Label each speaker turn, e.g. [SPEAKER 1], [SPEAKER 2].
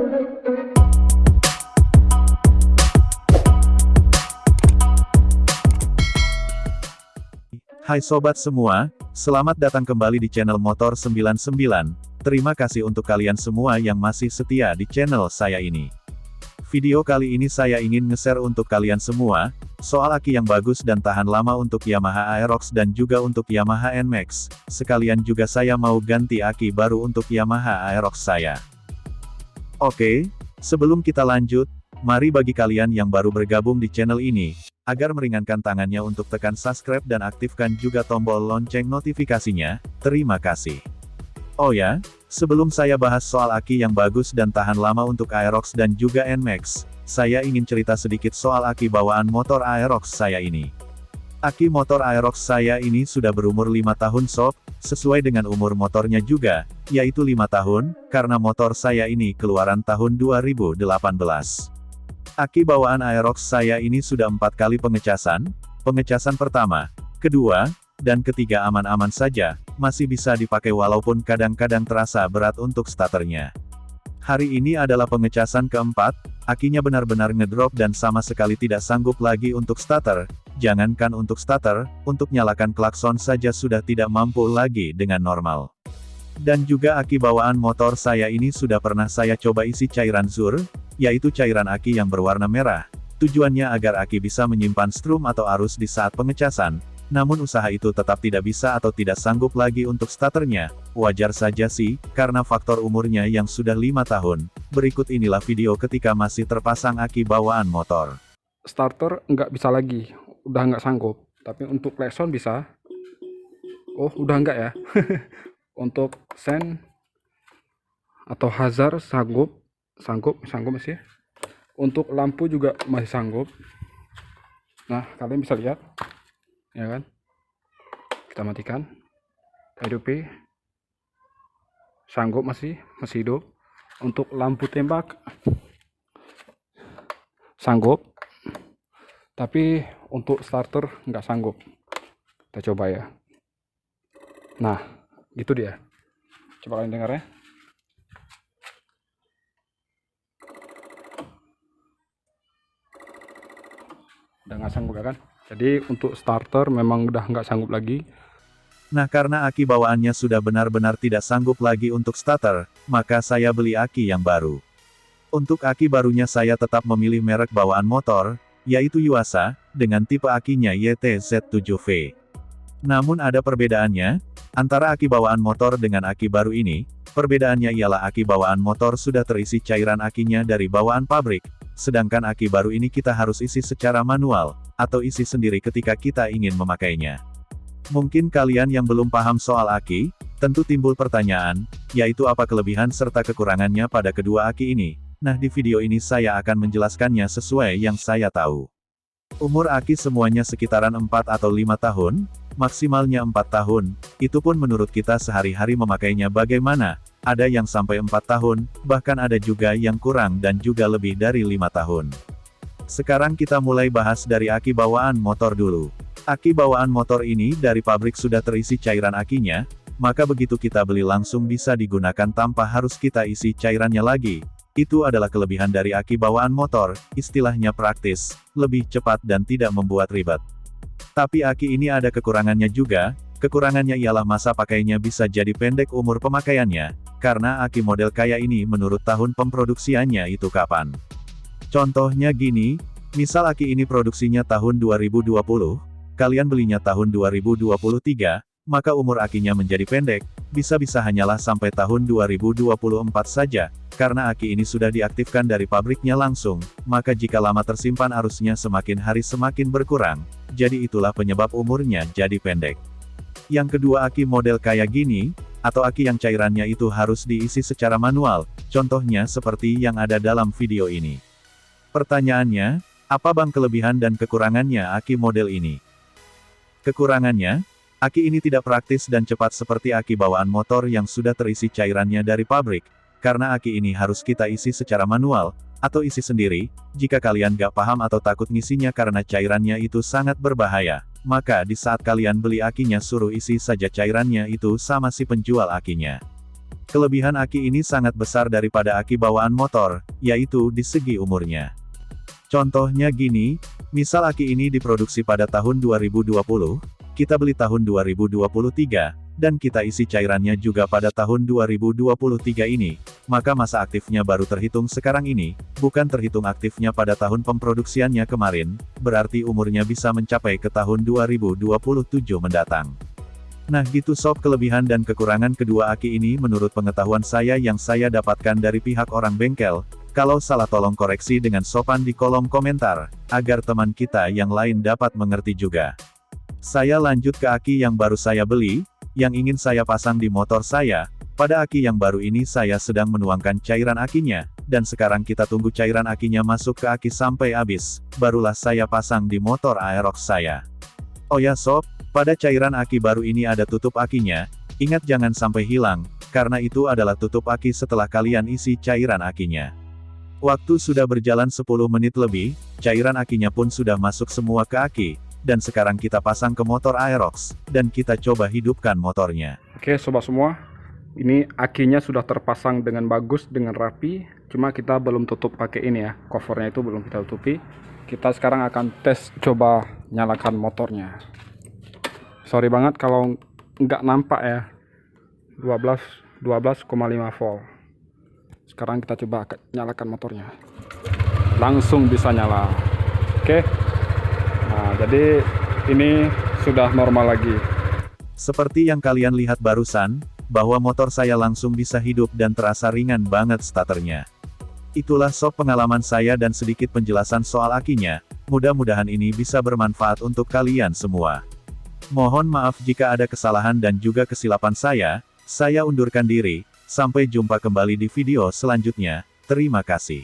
[SPEAKER 1] Hai sobat semua, selamat datang kembali di channel Motor 99. Terima kasih untuk kalian semua yang masih setia di channel saya ini. Video kali ini saya ingin nge-share untuk kalian semua, soal aki yang bagus dan tahan lama untuk Yamaha Aerox dan juga untuk Yamaha NMAX. Sekalian juga saya mau ganti aki baru untuk Yamaha Aerox saya. Oke, sebelum kita lanjut, mari bagi kalian yang baru bergabung di channel ini, agar meringankan tangannya untuk tekan subscribe dan aktifkan juga tombol lonceng notifikasinya, terima kasih. Oh ya, sebelum saya bahas soal aki yang bagus dan tahan lama untuk Aerox dan juga NMAX, saya ingin cerita sedikit soal aki bawaan motor Aerox saya ini. Aki motor Aerox saya ini sudah berumur 5 tahun sob, sesuai dengan umur motornya juga, yaitu 5 tahun, karena motor saya ini keluaran tahun 2018. Aki bawaan Aerox saya ini sudah 4 kali pengecasan pertama, kedua, dan ketiga aman-aman saja, masih bisa dipakai walaupun kadang-kadang terasa berat untuk starternya. Hari ini adalah pengecasan keempat, akinya benar-benar ngedrop dan sama sekali tidak sanggup lagi untuk starter, jangankan untuk starter, untuk nyalakan klakson saja sudah tidak mampu lagi dengan normal. Dan juga aki bawaan motor saya ini sudah pernah saya coba isi cairan zur, yaitu cairan aki yang berwarna merah. Tujuannya agar aki bisa menyimpan strum atau arus di saat pengecasan, namun usaha itu tetap tidak bisa atau tidak sanggup lagi untuk starternya. Wajar saja sih, karena faktor umurnya yang sudah 5 tahun. Berikut inilah video ketika masih terpasang aki bawaan motor.
[SPEAKER 2] Starter nggak bisa lagi, udah nggak sanggup. Tapi untuk klakson bisa. Oh, udah nggak ya? Untuk sen atau hazard sanggup masih. Untuk lampu juga masih sanggup. Nah, kalian bisa lihat, ya kan? Kita matikan. hidup, sanggup masih hidup. Untuk lampu tembak sanggup, tapi untuk starter nggak sanggup. Kita coba ya. Nah, gitu dia. Coba kalian dengar ya. Udah nggak sanggup ya kan? Jadi untuk starter memang udah nggak sanggup lagi.
[SPEAKER 1] Nah, karena aki bawaannya sudah benar-benar tidak sanggup lagi untuk starter, maka saya beli aki yang baru. Untuk aki barunya saya tetap memilih merek bawaan motor, yaitu Yuasa, dengan tipe akinya YTZ7V. Namun ada perbedaannya, antara aki bawaan motor dengan aki baru ini. Perbedaannya ialah aki bawaan motor sudah terisi cairan akinya dari bawaan pabrik, sedangkan aki baru ini kita harus isi secara manual, atau isi sendiri ketika kita ingin memakainya. Mungkin kalian yang belum paham soal aki, tentu timbul pertanyaan, yaitu apa kelebihan serta kekurangannya pada kedua aki ini. Nah, di video ini saya akan menjelaskannya sesuai yang saya tahu. Umur aki semuanya sekitaran 4 atau 5 tahun, maksimalnya 4 tahun, itu pun menurut kita sehari-hari memakainya bagaimana, ada yang sampai 4 tahun, bahkan ada juga yang kurang dan juga lebih dari 5 tahun. Sekarang kita mulai bahas dari aki bawaan motor dulu. Aki bawaan motor ini dari pabrik sudah terisi cairan akinya, maka begitu kita beli langsung bisa digunakan tanpa harus kita isi cairannya lagi. Itu adalah kelebihan dari aki bawaan motor, istilahnya praktis, lebih cepat dan tidak membuat ribet. Tapi aki ini ada kekurangannya juga, kekurangannya ialah masa pakainya bisa jadi pendek umur pemakaiannya, karena aki model kayak ini menurut tahun pemproduksiannya itu kapan. Contohnya gini, misal aki ini produksinya tahun 2020, kalian belinya tahun 2023, maka umur akinya menjadi pendek, bisa-bisa hanyalah sampai tahun 2024 saja, karena aki ini sudah diaktifkan dari pabriknya langsung, maka jika lama tersimpan arusnya semakin hari semakin berkurang, jadi itulah penyebab umurnya jadi pendek. Yang kedua aki model kayak gini, atau aki yang cairannya itu harus diisi secara manual, contohnya seperti yang ada dalam video ini. Pertanyaannya, apa bang kelebihan dan kekurangannya aki model ini? Kekurangannya, aki ini tidak praktis dan cepat seperti aki bawaan motor yang sudah terisi cairannya dari pabrik, karena aki ini harus kita isi secara manual, atau isi sendiri. Jika kalian gak paham atau takut ngisinya karena cairannya itu sangat berbahaya, maka di saat kalian beli akinya suruh isi saja cairannya itu sama si penjual akinya. Kelebihan aki ini sangat besar daripada aki bawaan motor, yaitu di segi umurnya. Contohnya gini, misal aki ini diproduksi pada tahun 2020, kita beli tahun 2023, dan kita isi cairannya juga pada tahun 2023 ini, maka masa aktifnya baru terhitung sekarang ini, bukan terhitung aktifnya pada tahun pemproduksiannya kemarin, berarti umurnya bisa mencapai ke tahun 2027 mendatang. Nah gitu sob, kelebihan dan kekurangan kedua aki ini menurut pengetahuan saya yang saya dapatkan dari pihak orang bengkel. Kalau salah tolong koreksi dengan sopan di kolom komentar, agar teman kita yang lain dapat mengerti juga. Saya lanjut ke aki yang baru saya beli, yang ingin saya pasang di motor saya. Pada aki yang baru ini saya sedang menuangkan cairan akinya, dan sekarang kita tunggu cairan akinya masuk ke aki sampai habis, barulah saya pasang di motor Aerox saya. Oh ya sob, pada cairan aki baru ini ada tutup akinya, ingat jangan sampai hilang, karena itu adalah tutup aki setelah kalian isi cairan akinya. Waktu sudah berjalan 10 menit lebih, cairan akinya pun sudah masuk semua ke aki, dan sekarang kita pasang ke motor Aerox, dan kita coba hidupkan motornya.
[SPEAKER 2] Oke sobat semua, ini akinya sudah terpasang dengan bagus, dengan rapi, cuma kita belum tutup pakai ini ya, covernya itu belum kita tutupi. Kita sekarang akan tes coba nyalakan motornya. Sorry banget kalau nggak nampak ya, 12,5 volt. Sekarang kita coba nyalakan motornya, langsung bisa nyala. Oke, nah jadi ini sudah normal lagi.
[SPEAKER 1] Seperti yang kalian lihat barusan, bahwa motor saya langsung bisa hidup dan terasa ringan banget starternya. Itulah sob pengalaman saya dan sedikit penjelasan soal akinya, mudah-mudahan ini bisa bermanfaat untuk kalian semua. Mohon maaf jika ada kesalahan dan juga kesilapan saya undurkan diri, sampai jumpa kembali di video selanjutnya, terima kasih.